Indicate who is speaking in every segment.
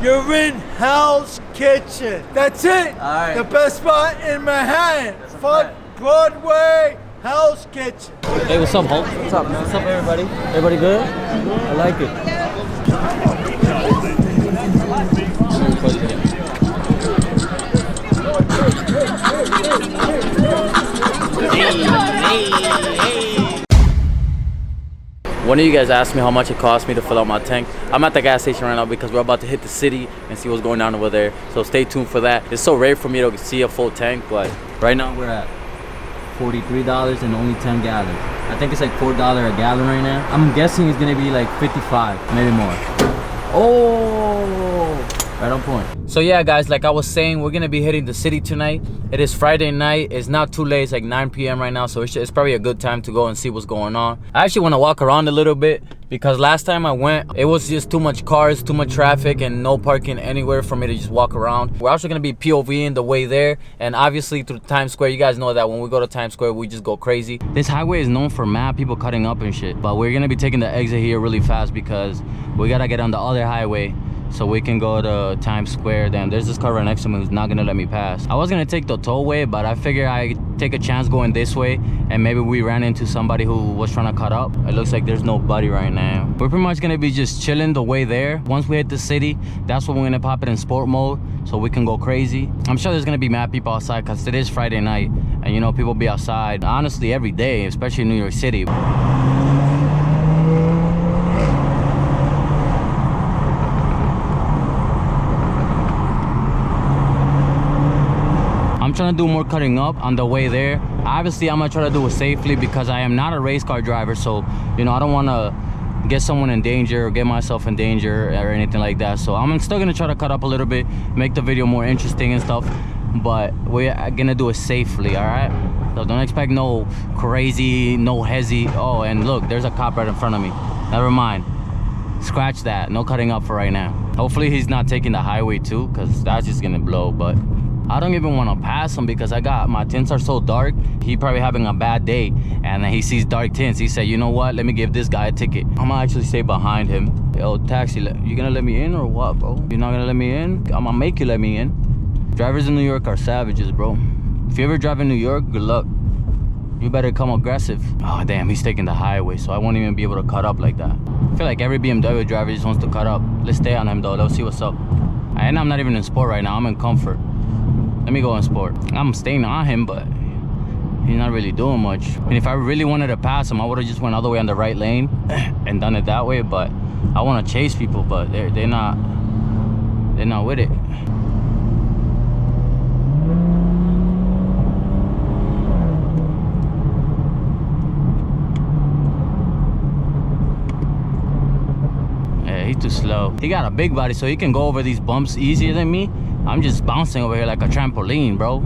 Speaker 1: You're in Hell's Kitchen. That's it.
Speaker 2: All right.
Speaker 1: The best spot in Manhattan. Fuck Broadway, Hell's Kitchen.
Speaker 2: Hey, what's up, Hulk? What's up, man? What's up, everybody? Everybody good? I like it. One of you guys asked me how much it cost me to fill out my tank. I'm at the gas station right now because we're about to hit the city and see what's going on over there. So stay tuned for that. It's so rare for me to see a full tank, but right now we're at $43 and only 10 gallons. I think it's like $4 a gallon right now. I'm guessing it's gonna be like 55, maybe more. Oh, right on point. So yeah, guys, like I was saying, we're gonna be hitting the city tonight. It is Friday night. It's not too late. It's like 9 p.m. right now, so it's probably a good time to go and see what's going on. I actually want to walk around a little bit because last time I went, it was just too much cars, too much traffic, and no parking anywhere for me to just walk around. We're also gonna be POVing the way there, and obviously through Times Square. You guys know that when we go to Times Square, we just go crazy. This highway is known for mad people cutting up and shit, but we're gonna be taking the exit here really fast because we gotta get on the other highway so we can go to Times Square. Damn, there's this car right next to me who's not gonna let me pass. I was gonna take the tollway, but I figured I'd take a chance going this way, and maybe we ran into somebody who was trying to cut up. It looks like there's nobody right now. We're pretty much gonna be just chilling the way there. Once we hit the city, that's when we're gonna pop it in sport mode so we can go crazy. I'm sure there's gonna be mad people outside because it is Friday night, and you know, people be outside honestly every day, especially in New York City. I'm trying to do more cutting up on the way there. Obviously, I'm gonna try to do it safely because I am not a race car driver, so you know, I don't want to get someone in danger or get myself in danger or anything like that. So I'm still gonna try to cut up a little bit, make the video more interesting and stuff, but we're gonna do it safely. All right, so don't expect no crazy, no hezzy. Oh, and look, there's a cop right in front of me. Never mind, scratch that. No cutting up for right now. Hopefully he's not taking the highway too, because that's just gonna blow. But I don't even want to pass him because my tints are so dark. He probably having a bad day, and then he sees dark tints. He said, you know what, let me give this guy a ticket. I'm gonna actually stay behind him. Yo, taxi, you gonna let me in or what, bro? You're not gonna let me in? I'm gonna make you let me in. Drivers in New York are savages, bro. If you ever drive in New York, good luck. You better come aggressive. Oh damn, he's taking the highway, so I won't even be able to cut up like that. I feel like every BMW driver just wants to cut up. Let's stay on him though. Let's see what's up. And I'm not even in sport right now. I'm in comfort. Let me go in sport. I'm staying on him, but he's not really doing much. And if I really wanted to pass him, I would have just went all the way on the right lane and done it that way. But I want to chase people, but they're not with it. Yeah, he's too slow. He got a big body, so he can go over these bumps easier than me. I'm just bouncing over here like a trampoline, bro.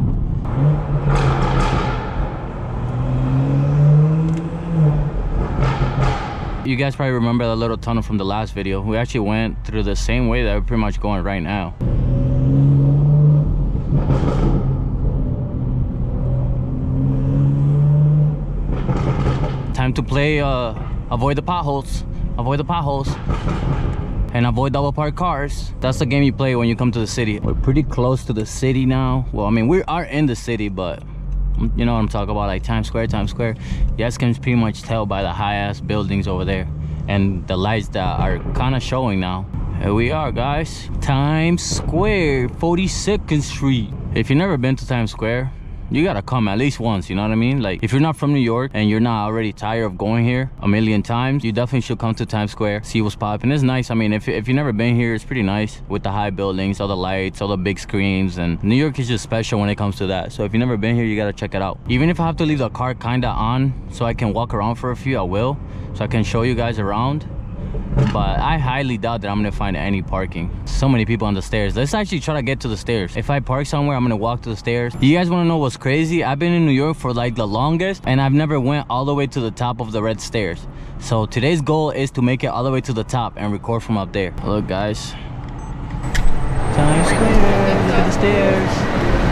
Speaker 2: You guys probably remember the little tunnel from the last video. We actually went through the same way that we're pretty much going right now. Time to play avoid the potholes. Avoid the potholes. And avoid double parked cars. That's the game you play when you come to the city. We're pretty close to the city now. Well, I mean, we are in the city, but you know what I'm talking about, like Times Square. You guys can pretty much tell by the high-ass buildings over there and the lights that are kind of showing now. Here we are, guys. Times Square, 42nd Street. If you've never been to Times Square, you gotta come at least once, you know what I mean? Like, if you're not from New York and you're not already tired of going here a million times, you definitely should come to Times Square, see what's popping. It's nice. I mean, if you've never been here, it's pretty nice with the high buildings, all the lights, all the big screens, and New York is just special when it comes to that. So if you've never been here, you gotta check it out. Even if I have to leave the car kinda on so I can walk around for a few, I will, so I can show you guys around. But I highly doubt that I'm gonna find any parking. So many people on the stairs. Let's actually try to get to the stairs. If I park somewhere, I'm gonna walk to the stairs. You guys want to know what's crazy? I've been in New York for like the longest, and I've never went all the way to the top of the red stairs. So today's goal is to make it all the way to the top and record from up there. Look, guys, Times Square. Look at the stairs.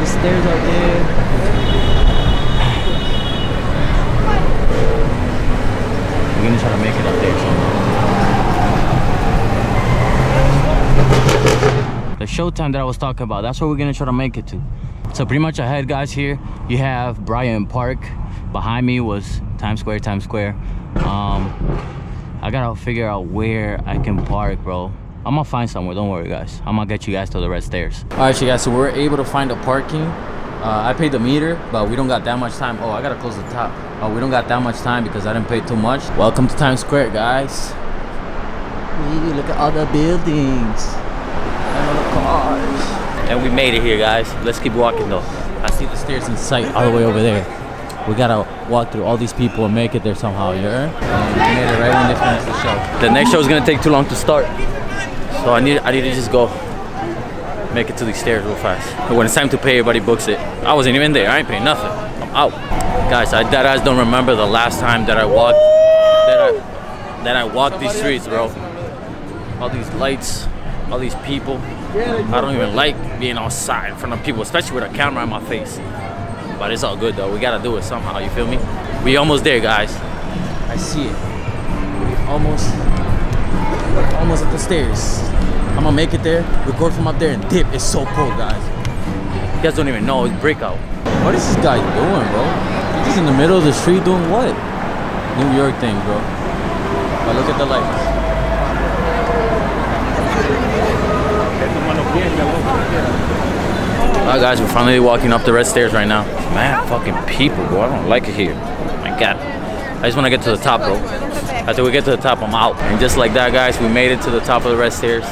Speaker 2: The stairs out there. We're gonna try to make it up there somehow. showtime that I was talking about. That's where we're gonna try to make it to. So pretty much ahead, guys, here you have Bryant Park. Behind me was Times Square. I gotta figure out where I can park, bro. I'm gonna find somewhere, don't worry, guys. I'm gonna get you guys to the red stairs. All right, you guys, so we're able to find a parking. I paid the meter, but we don't got that much time. Oh, I gotta close the top. We don't got that much time because I didn't pay too much. Welcome to Times Square, guys. Hey, look at all the buildings and all the cars. And we made it here, guys. Let's keep walking though. I see the stairs in sight all the way over there. We gotta walk through all these people and make it there somehow, you heard? And we made it right when they finish the show. The next show is gonna take too long to start, so I need to just go make it to these stairs real fast. And when it's time to pay, everybody books it. I wasn't even there. I ain't paying nothing. I'm out, guys. I deadass don't remember the last time that I walked these streets, bro. All these lights, all these people. I don't even like being outside in front of people, especially with a camera in my face. But it's all good though. We gotta do it somehow. You feel me? We almost there, guys. I see it. We almost at the stairs. I'm gonna make it there, record from up there, and dip. It's so cold, guys. You guys don't even know it's breakout. What is this guy doing, bro? He's just in the middle of the street doing what? New York thing, bro. But look at the lights. Alright, guys, we're finally walking up the red stairs right now. Man, fucking people, bro. I don't like it here. My God. I just want to get to the top, bro. After we get to the top, I'm out. And just like that, guys, we made it to the top of the red stairs.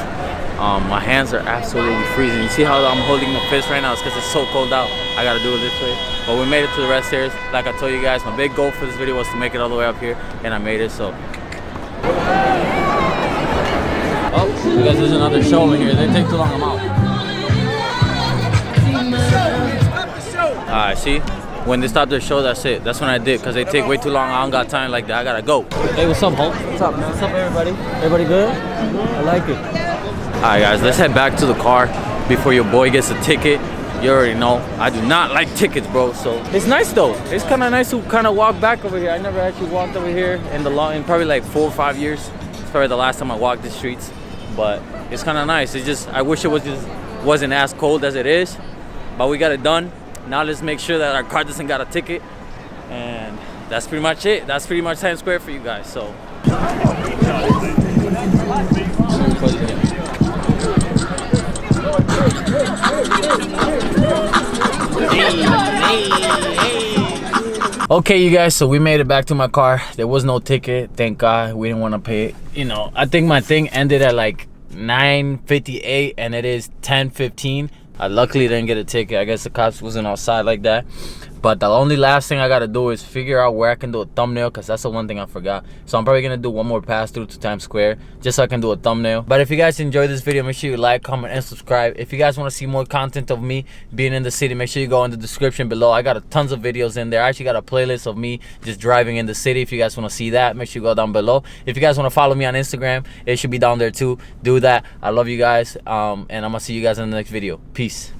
Speaker 2: My hands are absolutely freezing. You see how I'm holding my fist right now? It's because it's so cold out. I gotta do it this way. But we made it to the red stairs. Like I told you guys, my big goal for this video was to make it all the way up here, and I made it, so. Oh, you guys, there's another show over here. They take too long, I'm out. Alright, see? When they stop their show, that's it. That's when I did, because they take way too long. I don't got time like that. I gotta go. Hey, what's up, Hulk? What's up, man? What's up, everybody? Everybody good? I like it. Alright, guys, let's head back to the car before your boy gets a ticket. You already know, I do not like tickets, bro. So it's nice though. It's kind of nice to kind of walk back over here. I never actually walked over here in probably like 4 or 5 years. It's probably the last time I walked the streets, but it's kind of nice. It's just, I wish it wasn't as cold as it is, but we got it done. Now let's make sure that our car doesn't got a ticket, and that's pretty much it. That's pretty much Times Square for you guys. So. Okay, you guys, so we made it back to my car. There was no ticket, thank God. We didn't want to pay it. You know, I think my thing ended at like 9:58 and it is 10:15. I luckily didn't get a ticket. I guess the cops wasn't outside like that. But the only last thing I gotta do is figure out where I can do a thumbnail, because that's the one thing I forgot. So I'm probably gonna do one more pass through to Times Square just so I can do a thumbnail. But if you guys enjoyed this video, make sure you like, comment, and subscribe. If you guys want to see more content of me being in the city, make sure you go in the description below. I got tons of videos in there. I actually got a playlist of me just driving in the city. If you guys want to see that, make sure you go down below. If you guys want to follow me on Instagram, it should be down there too. Do that. I love you guys, and I'm gonna see you guys in the next video. Peace.